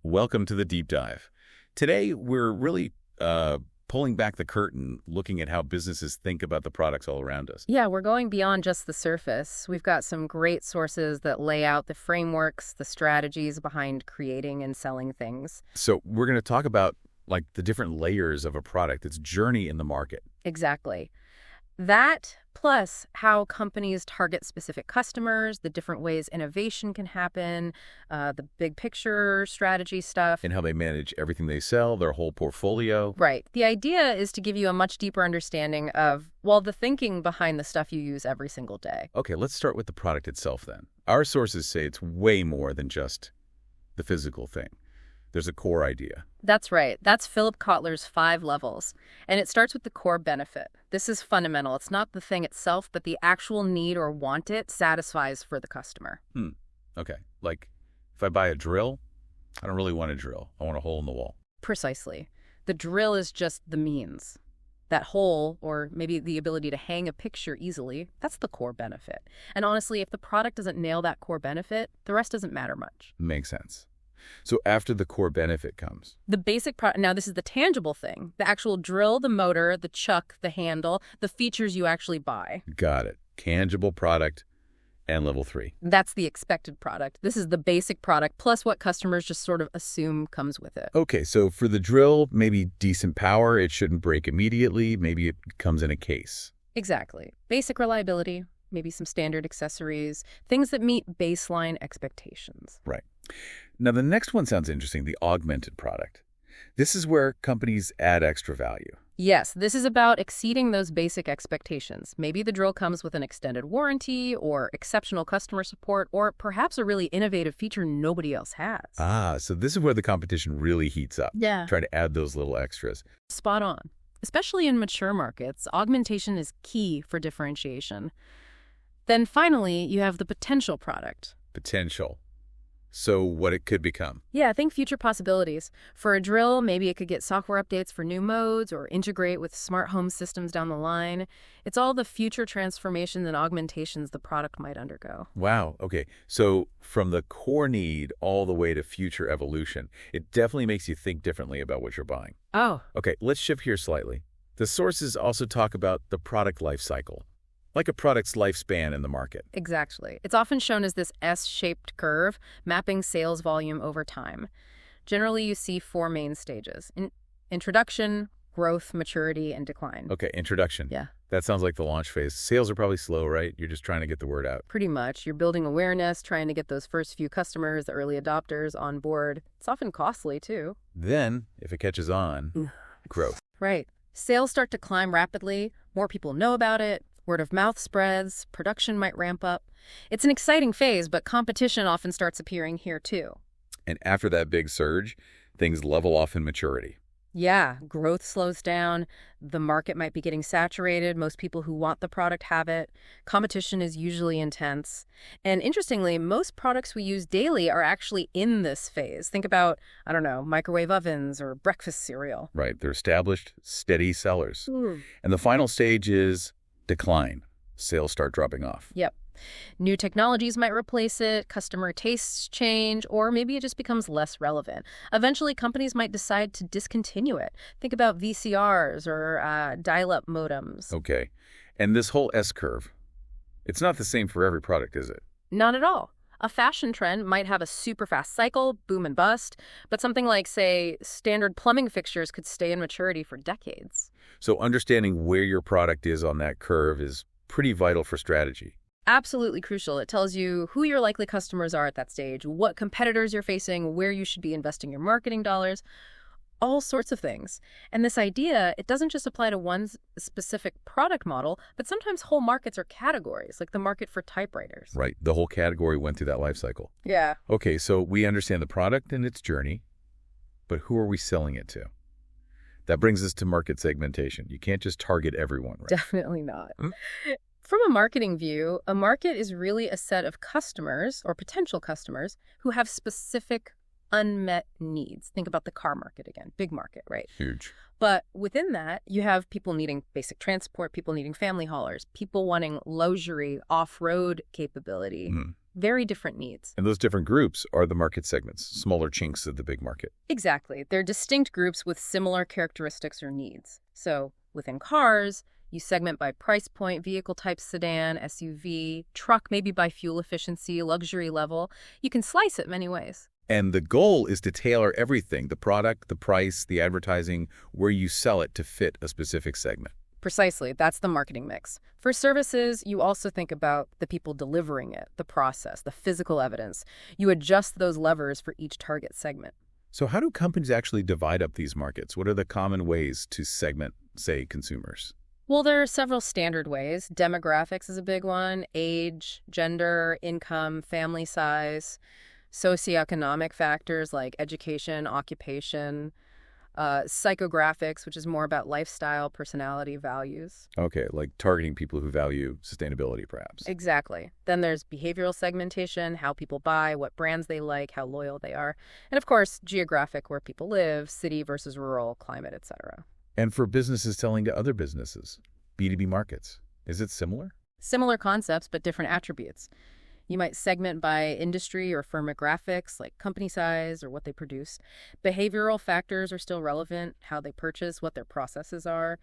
Welcome to the deep dive. Today, we're really pulling back the curtain, looking at how businesses think about the products all around us. Yeah, we're going beyond just the surface. We've got some great sources that lay out the frameworks, the strategies behind creating and selling things. So we're going to talk about like the different layers of a product, its journey in the market. Exactly. That, plus how companies target specific customers, the different ways innovation can happen, the big picture strategy stuff. And how they manage everything they sell, their whole portfolio. Right. The idea is to give you a much deeper understanding of, well, the thinking behind the stuff you use every single day. Okay, let's start with the product itself then. Our sources say it's way more than just the physical thing. There's a core idea. That's right. That's Philip Kotler's 5 levels. And it starts with the core benefit. This is fundamental. It's not the thing itself, but the actual need or want it satisfies for the customer. Okay, like if I buy a drill, I don't really want a drill. I want a hole in the wall. Precisely. The drill is just the means. That hole, or maybe the ability to hang a picture easily, that's the core benefit. And honestly, if the product doesn't nail that core benefit, the rest doesn't matter much. Makes sense. So after the core benefit comes the basic product. Now, this is the tangible thing. The actual drill, the motor, the chuck, the handle, the features you actually buy. Got it. Tangible product and level 3. That's the expected product. This is the basic product, plus what customers just sort of assume comes with it. Okay, so for the drill, maybe decent power. It shouldn't break immediately. Maybe it comes in a case. Exactly. Basic reliability, maybe some standard accessories, things that meet baseline expectations. Right. Now, the next one sounds interesting, the augmented product. This is where companies add extra value. Yes, this is about exceeding those basic expectations. Maybe the drill comes with an extended warranty or exceptional customer support or perhaps a really innovative feature nobody else has. So this is where the competition really heats up. Yeah. Try to add those little extras. Spot on. Especially in mature markets, augmentation is key for differentiation. Then finally, you have the potential product. Potential. So what it could become. Yeah, think future possibilities. For a drill, maybe it could get software updates for new modes or integrate with smart home systems down the line. It's all the future transformations and augmentations the product might undergo. Wow. Okay. So from the core need all the way to future evolution, it definitely makes you think differently about what you're buying. Oh. Okay, let's shift here slightly. The sources also talk about the product life cycle, like a product's lifespan in the market. Exactly. It's often shown as this S-shaped curve, mapping sales volume over time. Generally, you see 4 main stages: introduction, growth, maturity, and decline. Okay, introduction. Yeah. That sounds like the launch phase. Sales are probably slow, right? You're just trying to get the word out. Pretty much. You're building awareness, trying to get those first few customers, the early adopters, on board. It's often costly, too. Then, if it catches on, growth. Right. Sales start to climb rapidly. More people know about it. Word of mouth spreads, production might ramp up. It's an exciting phase, but competition often starts appearing here too. And after that big surge, things level off in maturity. Yeah, growth slows down. The market might be getting saturated. Most people who want the product have it. Competition is usually intense. And interestingly, most products we use daily are actually in this phase. Think about, I don't know, microwave ovens or breakfast cereal. Right, they're established, steady sellers. And the final stage is decline. Sales start dropping off. Yep. New technologies might replace it, customer tastes change, or maybe it just becomes less relevant. Eventually, companies might decide to discontinue it. Think about VCRs or dial-up modems. Okay. And this whole S-curve, it's not the same for every product, is it? Not at all. A fashion trend might have a super fast cycle, boom and bust, but something like, say, standard plumbing fixtures could stay in maturity for decades. So understanding where your product is on that curve is pretty vital for strategy. Absolutely crucial. It tells you who your likely customers are at that stage, what competitors you're facing, where you should be investing your marketing dollars, all sorts of things. And this idea, it doesn't just apply to one specific product model, but sometimes whole markets or categories, like the market for typewriters. Right. The whole category went through that life cycle. Yeah. Okay, so we understand the product and its journey, but who are we selling it to? That brings us to market segmentation. You can't just target everyone, right? Definitely not. From a marketing view, a market is really a set of customers or potential customers who have specific unmet needs. Think about the car market again, big market, right? Huge. But within that, you have people needing basic transport, people needing family haulers, people wanting luxury, off-road capability. very different needs. And those different groups are the market segments, smaller chinks of the big market. Exactly. They're distinct groups with similar characteristics or needs. So within cars, you segment by price point, vehicle type, sedan, SUV, truck maybe by fuel efficiency, luxury level. You can slice it many ways. And the goal is to tailor everything, the product, the price, the advertising, where you sell it to fit a specific segment. Precisely. That's the marketing mix. For services, you also think about the people delivering it, the process, the physical evidence. You adjust those levers for each target segment. So how do companies actually divide up these markets? What are the common ways to segment, say, consumers? Well, there are several standard ways. Demographics is a big one. Age, gender, income, family size, socioeconomic factors like education, occupation, psychographics, which is more about lifestyle, personality, values. Okay, like targeting people who value sustainability, perhaps. Exactly. Then there's behavioral segmentation, how people buy, what brands they like, how loyal they are. And of course, geographic, where people live, city versus rural, climate, etc. And for businesses selling to other businesses, B2B markets, is it similar? Similar concepts, but different attributes. You might segment by industry or firmographics, like company size or what they produce. Behavioral factors are still relevant, how they purchase, what their processes are.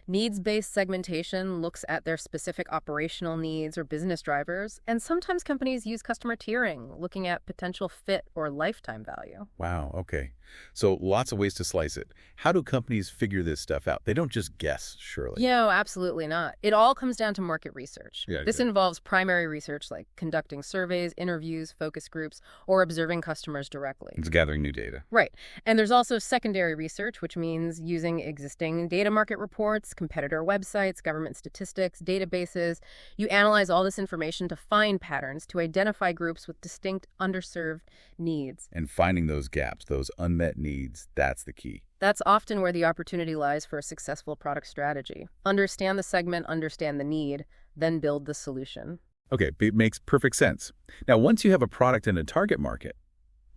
Needs-based segmentation looks at their specific operational needs or business drivers, and sometimes companies use customer tiering, looking at potential fit or lifetime value. Wow, okay. So lots of ways to slice it. How do companies figure this stuff out? They don't just guess, surely. No, absolutely not. It all comes down to market research. Yeah, This exactly. involves primary research like conducting surveys, interviews, focus groups, or observing customers directly. It's gathering new data. Right. And there's also secondary research, which means using existing data market reports, competitor websites, government statistics, databases. You analyze all this information to find patterns, to identify groups with distinct underserved needs. And finding those gaps, those unmet needs, that's the key. That's often where the opportunity lies for a successful product strategy. Understand the segment, understand the need, then build the solution. Okay, it makes perfect sense. Now, once you have a product in a target market,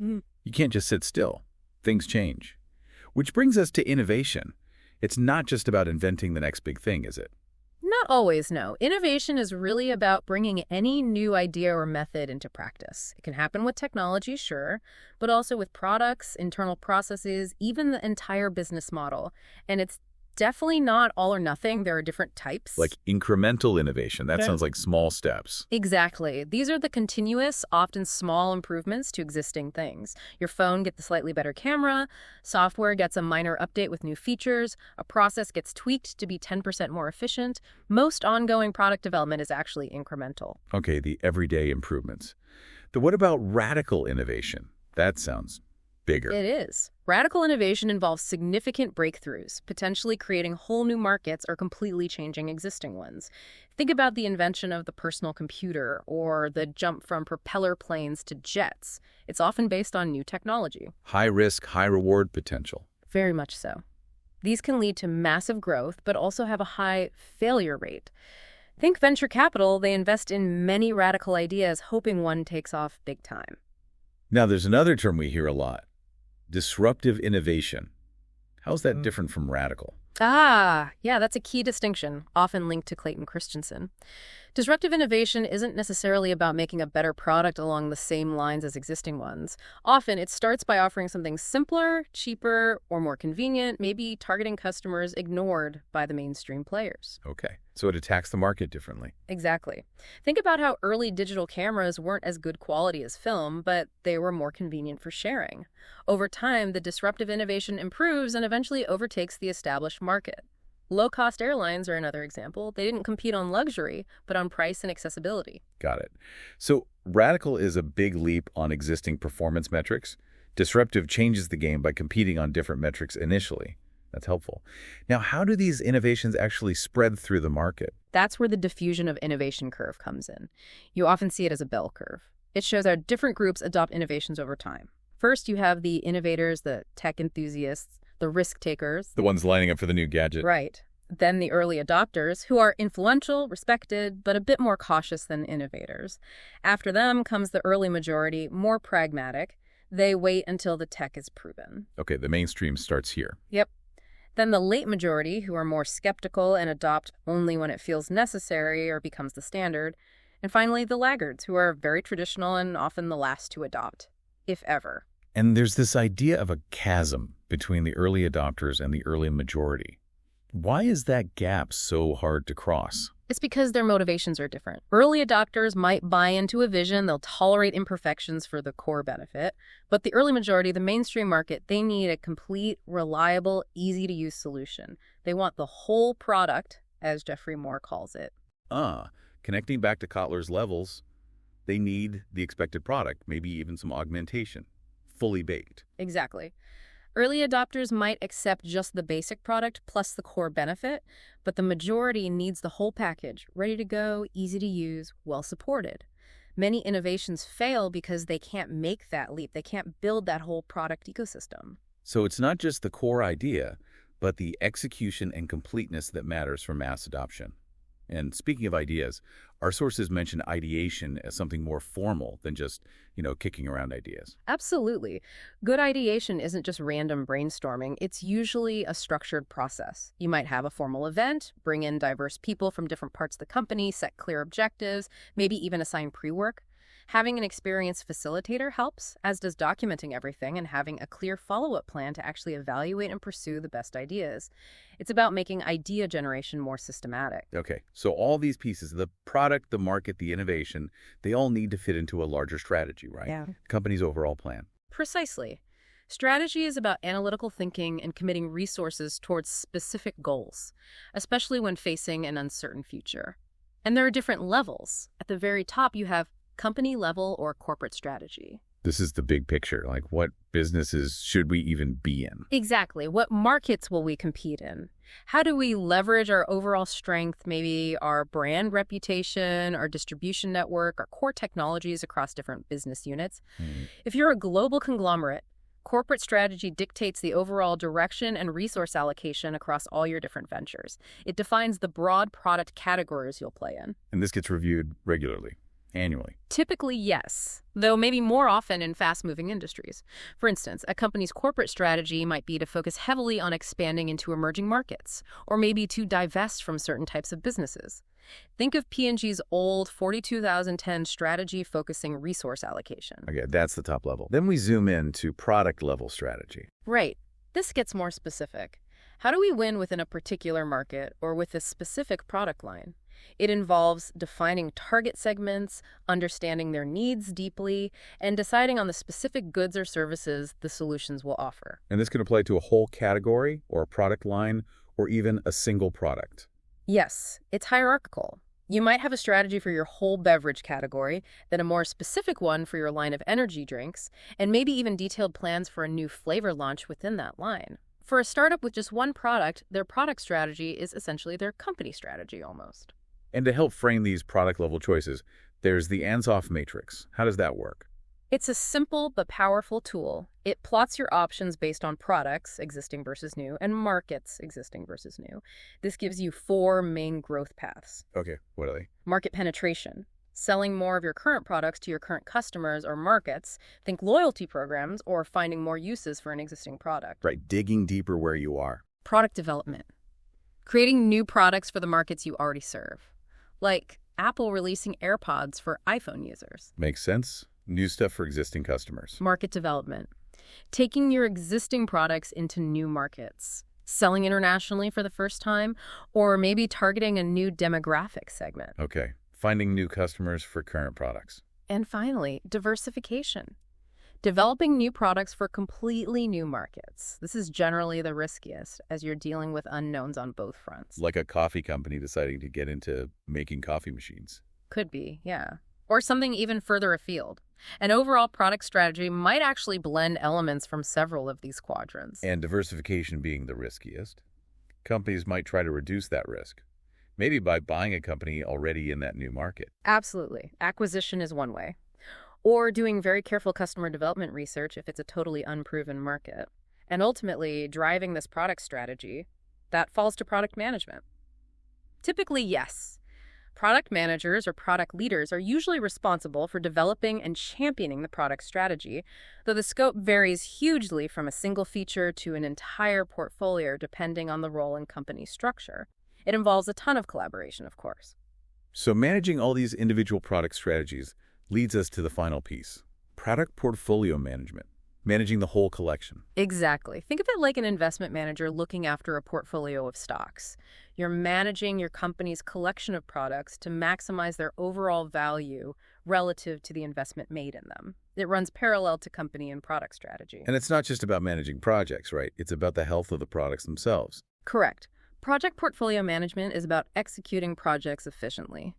you can't just sit still. Things change. Which brings us to innovation. It's not just about inventing the next big thing, is it? Not always, no. Innovation is really about bringing any new idea or method into practice. It can happen with technology, sure, but also with products, internal processes, even the entire business model. And it's definitely not all or nothing. There are different types. Like incremental innovation. That Okay. sounds like small steps. Exactly. These are the continuous, often small improvements to existing things. Your phone gets a slightly better camera, software gets a minor update with new features, a process gets tweaked to be 10% more efficient. Most ongoing product development is actually incremental. Okay, the everyday improvements. But what about radical innovation? That sounds bigger. It is. Radical innovation involves significant breakthroughs, potentially creating whole new markets or completely changing existing ones. Think about the invention of the personal computer or the jump from propeller planes to jets. It's often based on new technology. High risk, high reward potential. Very much so. These can lead to massive growth, but also have a high failure rate. Think venture capital, they invest in many radical ideas, hoping one takes off big time. Now, there's another term we hear a lot. Disruptive innovation. How's that different from radical? Yeah, that's a key distinction, often linked to Clayton Christensen. Disruptive innovation isn't necessarily about making a better product along the same lines as existing ones. Often, it starts by offering something simpler, cheaper, or more convenient, maybe targeting customers ignored by the mainstream players. Okay, so it attacks the market differently. Exactly. Think about how early digital cameras weren't as good quality as film, but they were more convenient for sharing. Over time, the disruptive innovation improves and eventually overtakes the established market. Low-cost airlines are another example. They didn't compete on luxury, but on price and accessibility. Got it. So radical is a big leap on existing performance metrics. Disruptive changes the game by competing on different metrics initially. That's helpful. Now, how do these innovations actually spread through the market? That's where the diffusion of innovation curve comes in. You often see it as a bell curve. It shows how different groups adopt innovations over time. First, you have the innovators, the tech enthusiasts, the risk takers. The ones lining up for the new gadget. Right. Then the early adopters, who are influential, respected, but a bit more cautious than innovators. After them comes the early majority, more pragmatic. They wait until the tech is proven. Okay, the mainstream starts here. Yep. Then the late majority, who are more skeptical and adopt only when it feels necessary or becomes the standard. And finally, the laggards, who are very traditional and often the last to adopt, if ever. And there's this idea of a chasm between the early adopters and the early majority. Why is that gap so hard to cross? It's because their motivations are different. Early adopters might buy into a vision, they'll tolerate imperfections for the core benefit, but the early majority, the mainstream market, they need a complete, reliable, easy-to-use solution. They want the whole product, as Geoffrey Moore calls it. Connecting back to Kotler's levels, they need the expected product, maybe even some augmentation, fully baked. Exactly. Early adopters might accept just the basic product plus the core benefit, but the majority needs the whole package, ready to go, easy to use, well supported. Many innovations fail because they can't make that leap. They can't build that whole product ecosystem. So it's not just the core idea, but the execution and completeness that matters for mass adoption. And speaking of ideas, our sources mention ideation as something more formal than just, kicking around ideas. Absolutely. Good ideation isn't just random brainstorming. It's usually a structured process. You might have a formal event, bring in diverse people from different parts of the company, set clear objectives, maybe even assign pre-work. Having an experienced facilitator helps, as does documenting everything and having a clear follow-up plan to actually evaluate and pursue the best ideas. It's about making idea generation more systematic. Okay, so all these pieces, the product, the market, the innovation, they all need to fit into a larger strategy, right? Yeah. Company's overall plan. Precisely. Strategy is about analytical thinking and committing resources towards specific goals, especially when facing an uncertain future. And there are different levels. At the very top, you have company level or corporate strategy. This is the big picture, like what businesses should we even be in? Exactly. What markets will we compete in? How do we leverage our overall strength, maybe our brand reputation, our distribution network, our core technologies across different business units? If you're a global conglomerate, corporate strategy dictates the overall direction and resource allocation across all your different ventures. It defines the broad product categories you'll play in. And this gets reviewed regularly. Annually? Typically, yes, though maybe more often in fast-moving industries. For instance, a company's corporate strategy might be to focus heavily on expanding into emerging markets, or maybe to divest from certain types of businesses. Think of P&G's old 42,010 strategy focusing resource allocation. Okay, that's the top level. Then we zoom in to product-level strategy. Right. This gets more specific. How do we win within a particular market or with a specific product line? It involves defining target segments, understanding their needs deeply, and deciding on the specific goods or services the solutions will offer. And this can apply to a whole category or a product line or even a single product. Yes, it's hierarchical. You might have a strategy for your whole beverage category, then a more specific one for your line of energy drinks, and maybe even detailed plans for a new flavor launch within that line. For a startup with just one product, their product strategy is essentially their company strategy almost. And to help frame these product-level choices, there's the Ansoff matrix. How does that work? It's a simple but powerful tool. It plots your options based on products, existing versus new, and markets, existing versus new. This gives you 4 main growth paths. Okay, what are they? Market penetration. Selling more of your current products to your current customers or markets. Think loyalty programs or finding more uses for an existing product. Right, digging deeper where you are. Product development. Creating new products for the markets you already serve. Like Apple releasing AirPods for iPhone users. Makes sense. New stuff for existing customers. Market development. Taking your existing products into new markets. Selling internationally for the first time, or maybe targeting a new demographic segment. Okay. Finding new customers for current products. And finally, diversification. Developing new products for completely new markets. This is generally the riskiest, as you're dealing with unknowns on both fronts. Like a coffee company deciding to get into making coffee machines. Could be, yeah. Or something even further afield. An overall product strategy might actually blend elements from several of these quadrants. And diversification being the riskiest. Companies might try to reduce that risk. Maybe by buying a company already in that new market. Absolutely. Acquisition is one way. Or doing very careful customer development research if it's a totally unproven market. And ultimately, driving this product strategy, that falls to product management. Typically, yes. Product managers or product leaders are usually responsible for developing and championing the product strategy, though the scope varies hugely from a single feature to an entire portfolio depending on the role and company structure. It involves a ton of collaboration, of course. So managing all these individual product strategies leads us to the final piece, product portfolio management, managing the whole collection. Exactly. Think of it like an investment manager looking after a portfolio of stocks. You're managing your company's collection of products to maximize their overall value relative to the investment made in them. It runs parallel to company and product strategy. And it's not just about managing projects, right? It's about the health of the products themselves. Correct. Project portfolio management is about executing projects efficiently.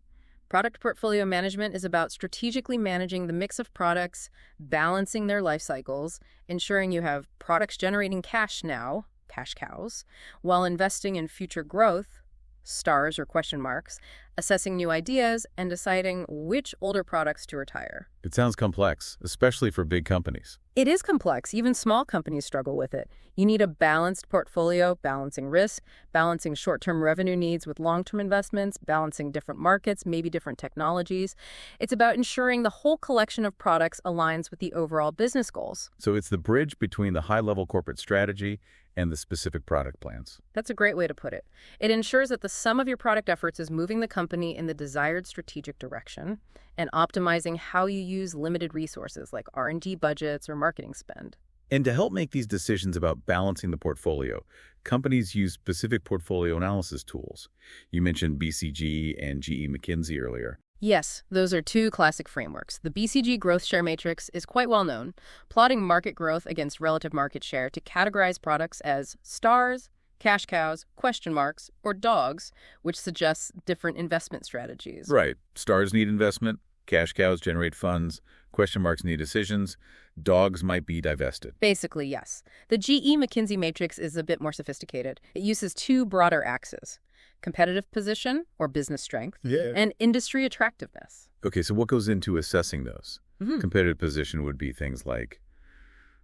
Product portfolio management is about strategically managing the mix of products, balancing their life cycles, ensuring you have products generating cash now, cash cows, while investing in future growth, stars or question marks, assessing new ideas, and deciding which older products to retire. It sounds complex, especially for big companies. It is complex. Even small companies struggle with it. You need a balanced portfolio, balancing risk, balancing short-term revenue needs with long-term investments, balancing different markets, maybe different technologies. It's about ensuring the whole collection of products aligns with the overall business goals. So it's the bridge between the high-level corporate strategy and the specific product plans. That's a great way to put it. It ensures that the sum of your product efforts is moving the company in the desired strategic direction and optimizing how you use limited resources like R&D budgets or marketing spend. And to help make these decisions about balancing the portfolio, companies use specific portfolio analysis tools. You mentioned BCG and GE McKinsey earlier. Yes, those are two classic frameworks. The BCG growth share matrix is quite well known, plotting market growth against relative market share to categorize products as stars, cash cows, question marks, or dogs, which suggests different investment strategies. Right. Stars need investment, cash cows generate funds, question marks need decisions, dogs might be divested. Basically, yes. The GE McKinsey matrix is a bit more sophisticated. It uses two broader axes: competitive position, or business strength, and industry attractiveness. Okay, so what goes into assessing those? Competitive position would be things like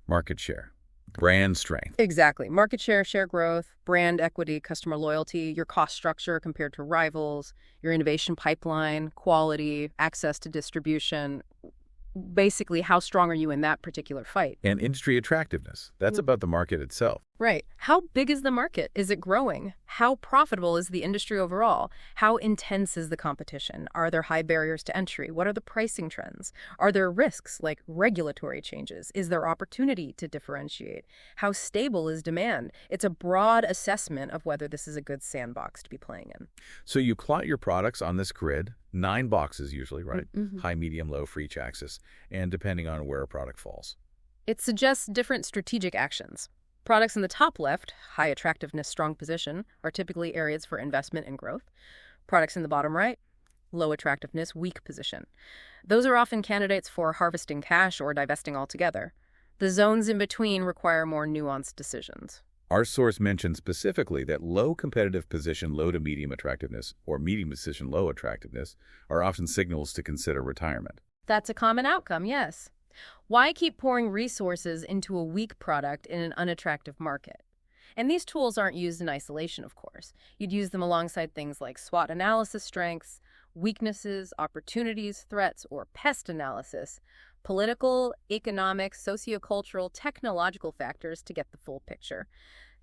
market share, brand strength. Exactly. Market share, share growth, brand equity, customer loyalty, your cost structure compared to rivals, your innovation pipeline, quality, access to distribution. Basically, how strong are you in that particular fight? And industry attractiveness. That's about the market itself. Right. How big is the market? Is it growing? How profitable is the industry overall? How intense is the competition? Are there high barriers to entry? What are the pricing trends? Are there risks like regulatory changes? Is there opportunity to differentiate? How stable is demand? It's a broad assessment of whether this is a good sandbox to be playing in. So you plot your products on this grid, 9 boxes usually, right? High, medium, low for each axis, and depending on where a product falls. It suggests different strategic actions. Products in the top left, high attractiveness, strong position, are typically areas for investment and growth. Products in the bottom right, low attractiveness, weak position. Those are often candidates for harvesting cash or divesting altogether. The zones in between require more nuanced decisions. Our source mentioned specifically that low competitive position, low to medium attractiveness, or medium position, low attractiveness, are often signals to consider retirement. That's a common outcome, yes. Why keep pouring resources into a weak product in an unattractive market? And these tools aren't used in isolation, of course. You'd use them alongside things like SWOT analysis strengths, weaknesses, opportunities, threats, or pest analysis, political, economic, sociocultural, technological factors to get the full picture.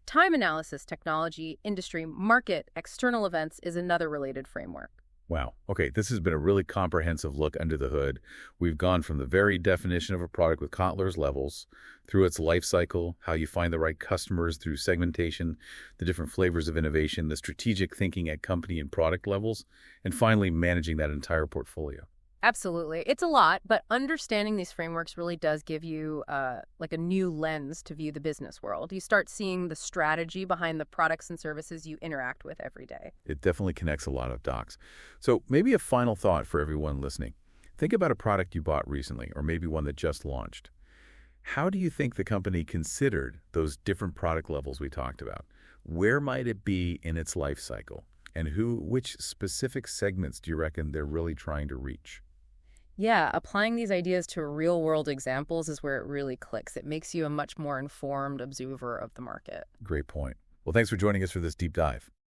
Time analysis, technology, industry, market, external events is another related framework. Wow. Okay, this has been a really comprehensive look under the hood. We've gone from the very definition of a product with Kotler's levels, through its life cycle, how you find the right customers through segmentation, the different flavors of innovation, the strategic thinking at company and product levels, and finally managing that entire portfolio. Absolutely. It's a lot, but understanding these frameworks really does give you like a new lens to view the business world. You start seeing the strategy behind the products and services you interact with every day. It definitely connects a lot of dots. So maybe a final thought for everyone listening. Think about a product you bought recently, or maybe one that just launched. How do you think the company considered those different product levels we talked about? Where might it be in its life cycle? And which specific segments do you reckon they're really trying to reach? Yeah, applying these ideas to real-world examples is where it really clicks. It makes you a much more informed observer of the market. Great point. Well, thanks for joining us for this deep dive.